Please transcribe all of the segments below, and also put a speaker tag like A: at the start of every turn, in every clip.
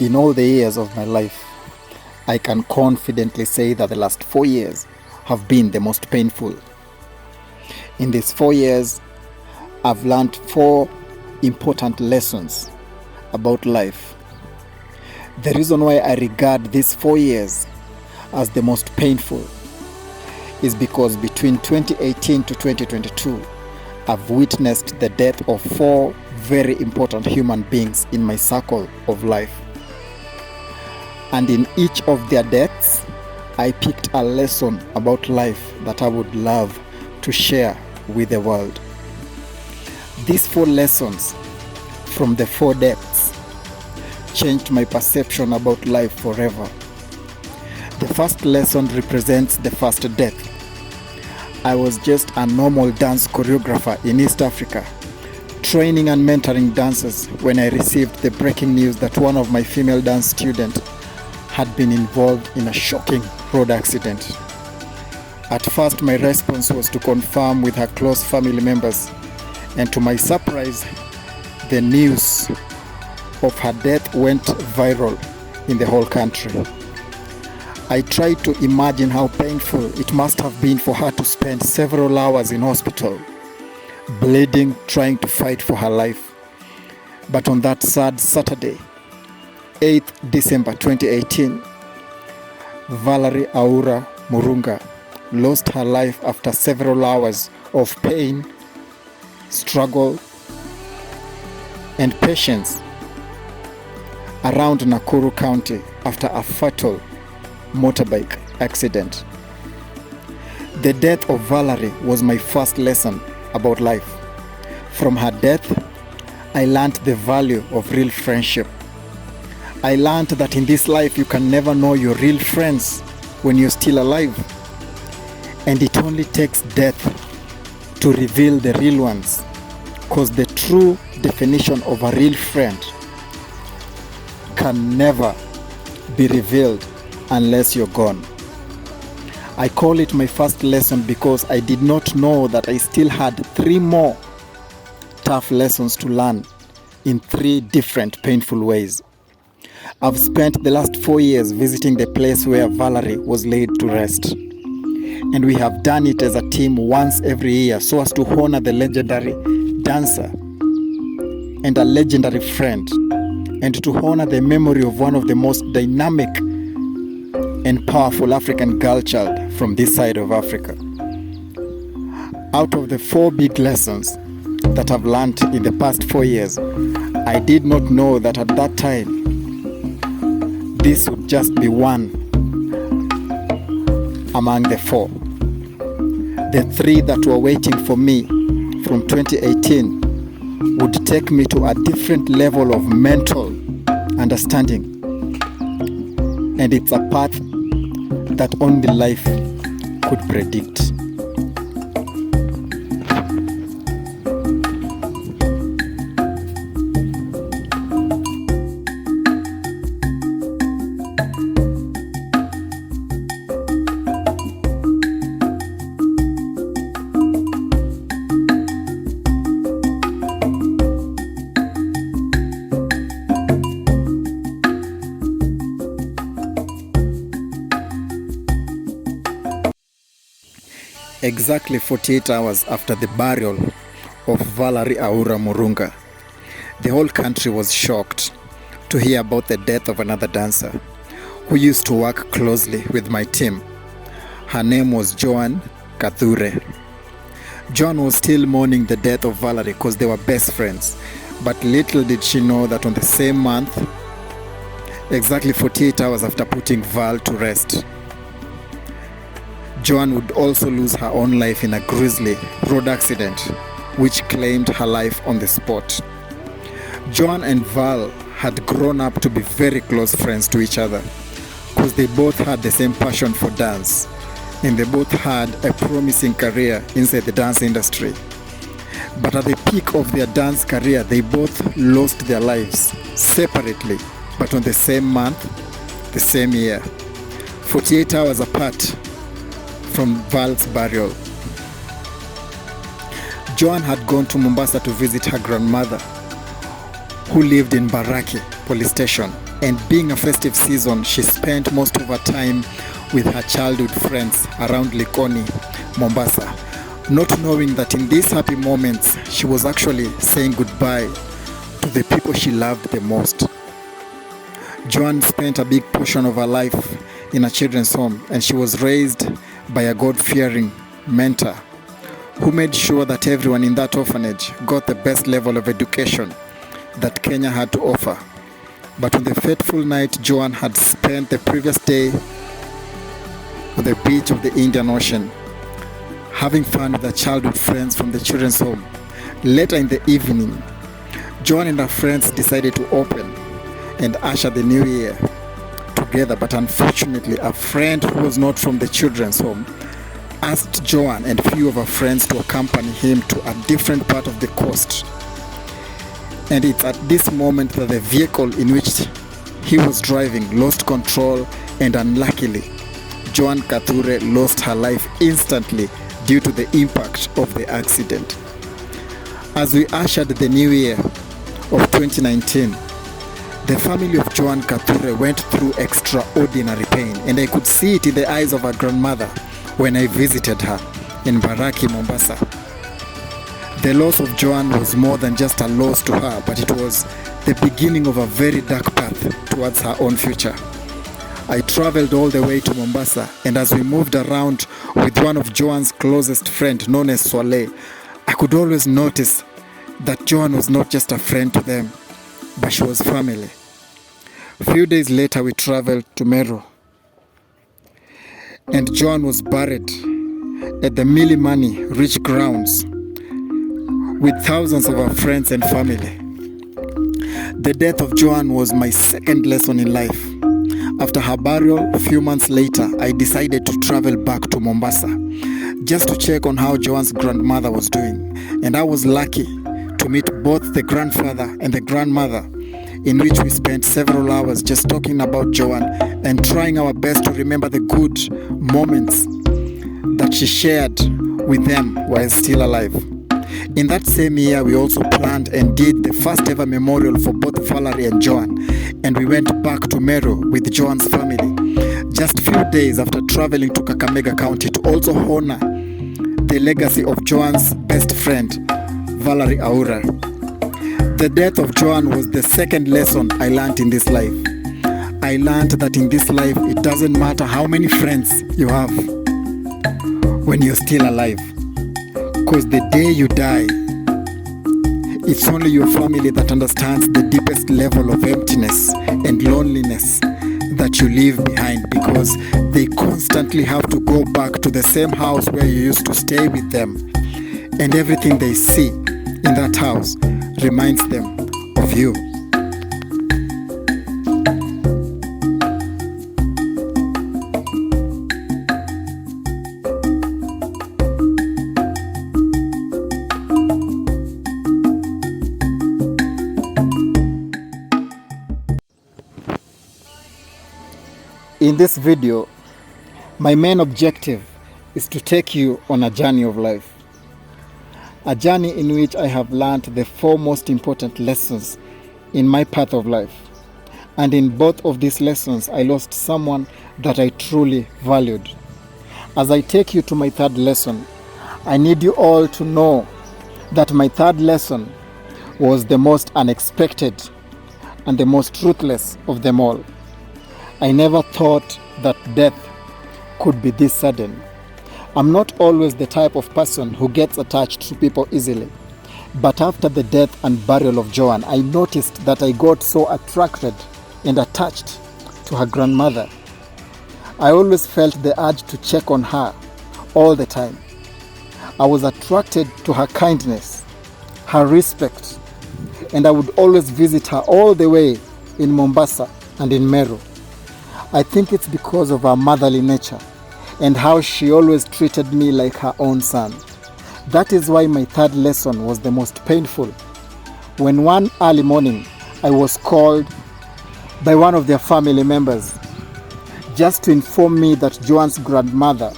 A: In all the years of my life, I can confidently say that the last 4 years have been the most painful. In these 4 years, I've learned 4 important lessons about life. The reason why I regard these 4 years as the most painful is because between 2018 to 2022, I've witnessed the death of 4 very important human beings in my circle of life. And in each of their deaths, I picked a lesson about life that I would love to share with the world. These 4 lessons from the 4 deaths changed my perception about life forever. The first lesson represents the first death. I was just a normal dance choreographer in East Africa, training and mentoring dancers when I received the breaking news that one of my female dance students had been involved in a shocking road accident. At first, my response was to confirm with her close family members, and to my surprise, the news of her death went viral in the whole country. I tried to imagine how painful it must have been for her to spend several hours in hospital, bleeding, trying to fight for her life. But on that sad Saturday, 8th December 2018, Valerie Aura Murunga lost her life after several hours of pain, struggle, and patience around Nakuru County after a fatal motorbike accident. The death of Valerie was my first lesson about life. From her death, I learned the value of real friendship. I learned that in this life you can never know your real friends when you're still alive. And it only takes death to reveal the real ones, because the true definition of a real friend can never be revealed unless you're gone. I call it my first lesson because I did not know that I still had 3 more tough lessons to learn in 3 different painful ways. I've spent the last 4 years visiting the place where Valerie was laid to rest. And we have done it as a team once every year so as to honor the legendary dancer and a legendary friend, and to honor the memory of one of the most dynamic and powerful African girl child from this side of Africa. Out of the 4 big lessons that I've learned in the past 4 years, I did not know that at that time this would just be one among the 4. The 3 that were waiting for me from 2018 would take me to a different level of mental understanding. And it's a path that only life could predict. Exactly 48 hours after the burial of Valerie Aura Murunga, the whole country was shocked to hear about the death of another dancer who used to work closely with my team. Her name was Joan Kathure. Joan was still mourning the death of Valerie because they were best friends, but little did she know that on the same month, exactly 48 hours after putting Val to rest, Joan would also lose her own life in a grisly road accident which claimed her life on the spot. Joan and Val had grown up to be very close friends to each other because they both had the same passion for dance, and they both had a promising career inside the dance industry. But at the peak of their dance career, they both lost their lives separately, but on the same month, the same year, 48 hours apart from Val's burial. Joan had gone to Mombasa to visit her grandmother, who lived in Baraki police station and being a festive season, she spent most of her time with her childhood friends around Likoni, Mombasa, not knowing that in these happy moments she was actually saying goodbye to the people she loved the most. Joanne spent a big portion of her life in a children's home, and she was raised by a God-fearing mentor who made sure that everyone in that orphanage got the best level of education that Kenya had to offer. But on the fateful night Joanne had spent the previous day on the beach of the Indian Ocean, having fun with her childhood friends from the children's home, later in the evening, Joanne and her friends decided to open and usher the new year together. But unfortunately, a friend who was not from the children's home asked Joanne and few of her friends to accompany him to a different part of the coast. And it's at this moment that the vehicle in which he was driving lost control, and unluckily, Joanne Kathure lost her life instantly due to the impact of the accident. As we ushered the new year of 2019, the family of Joanne Kathure went through extraordinary pain, and I could see it in the eyes of her grandmother when I visited her in Baraki, Mombasa. The loss of Joanne was more than just a loss to her, but it was the beginning of a very dark path towards her own future. I traveled all the way to Mombasa, and as we moved around with one of Joanne's closest friends, known as Swale, I could always notice that Joanne was not just a friend to them, but she was family. A few days later, we traveled to Meru, and Joanne was buried at the Milimani rich grounds with thousands of her friends and family. The death of Joanne was my second lesson in life. After her burial, a few months later, I decided to travel back to Mombasa just to check on how Joanne's grandmother was doing. And I was lucky to meet both the grandfather and the grandmother, in which we spent several hours just talking about Joanne and trying our best to remember the good moments that she shared with them while still alive. In that same year, we also planned and did the first ever memorial for both Valerie and Joanne, and we went back to Meru with Joanne's family just a few days after traveling to Kakamega County to also honor the legacy of Joanne's best friend, Valerie Aura. The death of Joanne was the second lesson I learned in this life. I learned that in this life, it doesn't matter how many friends you have when you're still alive. Because the day you die, it's only your family that understands the deepest level of emptiness and loneliness that you leave behind, because they constantly have to go back to the same house where you used to stay with them. And everything they see in that house reminds them of you. In this video, my main objective is to take you on a journey of life. A journey in which I have learned the 4 most important lessons in my path of life. And in both of these lessons, I lost someone that I truly valued. As I take you to my 3rd lesson, I need you all to know that my 3rd lesson was the most unexpected and the most ruthless of them all. I never thought that death could be this sudden. I'm not always the type of person who gets attached to people easily. But after the death and burial of Joanne, I noticed that I got so attracted and attached to her grandmother. I always felt the urge to check on her all the time. I was attracted to her kindness, her respect, and I would always visit her all the way in Mombasa and in Meru. I think it's because of her motherly nature and how she always treated me like her own son. That is why my 3rd lesson was the most painful. When one early morning I was called by one of their family members just to inform me that Joanne's grandmother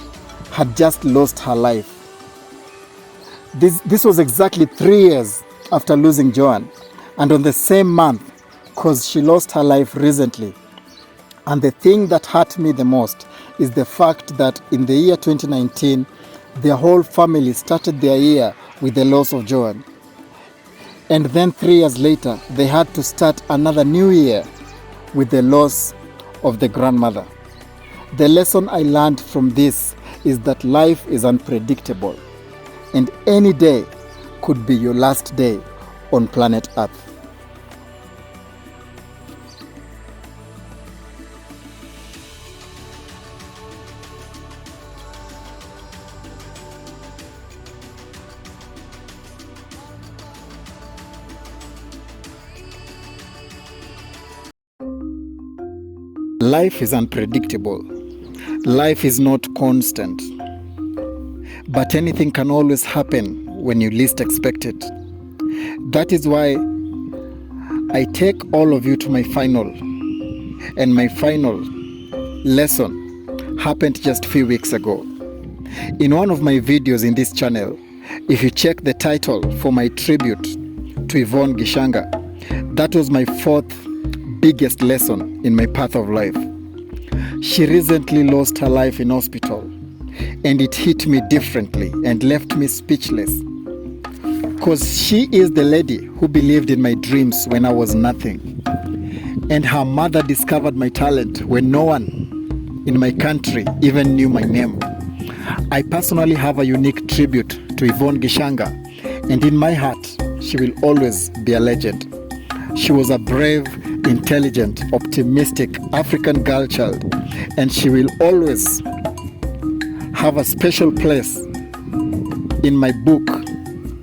A: had just lost her life. This was exactly 3 years after losing Joanne, and on the same month because she lost her life recently. And the thing that hurt me the most is the fact that in the year 2019, their whole family started their year with the loss of Joanne. And then 3 years later, they had to start another new year with the loss of the grandmother. The lesson I learned from this is that life is unpredictable, and any day could be your last day on planet Earth. Life is unpredictable. Life is not constant. But anything can always happen when you least expect it. That is why I take all of you to my final. And my final lesson happened just a few weeks ago. In one of my videos in this channel, if you check the title for my tribute to Yvonne Gishanga, that was my 4th biggest lesson in my path of life. She recently lost her life in hospital, and it hit me differently and left me speechless. Because she is the lady who believed in my dreams when I was nothing. And her mother discovered my talent when no one in my country even knew my name. I personally have a unique tribute to Yvonne Gishanga, and in my heart, she will always be a legend. She was a brave, intelligent, optimistic African girl child, and she will always have a special place in my book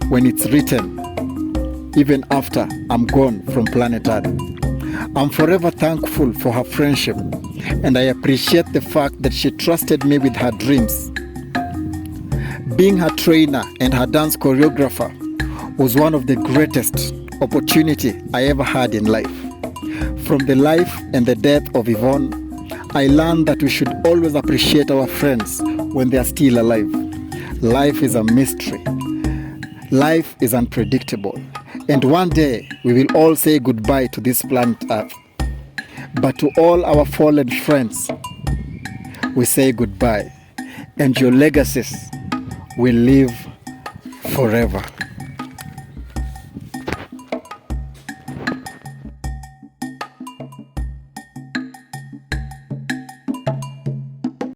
A: when it's written, even after I'm gone from planet Earth. I'm forever thankful for her friendship, and I appreciate the fact that she trusted me with her dreams. Being her trainer and her dance choreographer was one of the greatest opportunity I ever had in life. From the life and the death of Yvonne, I learned that we should always appreciate our friends when they are still alive. Life is a mystery. Life is unpredictable. And one day, we will all say goodbye to this planet Earth. But to all our fallen friends, we say goodbye. And your legacies will live forever.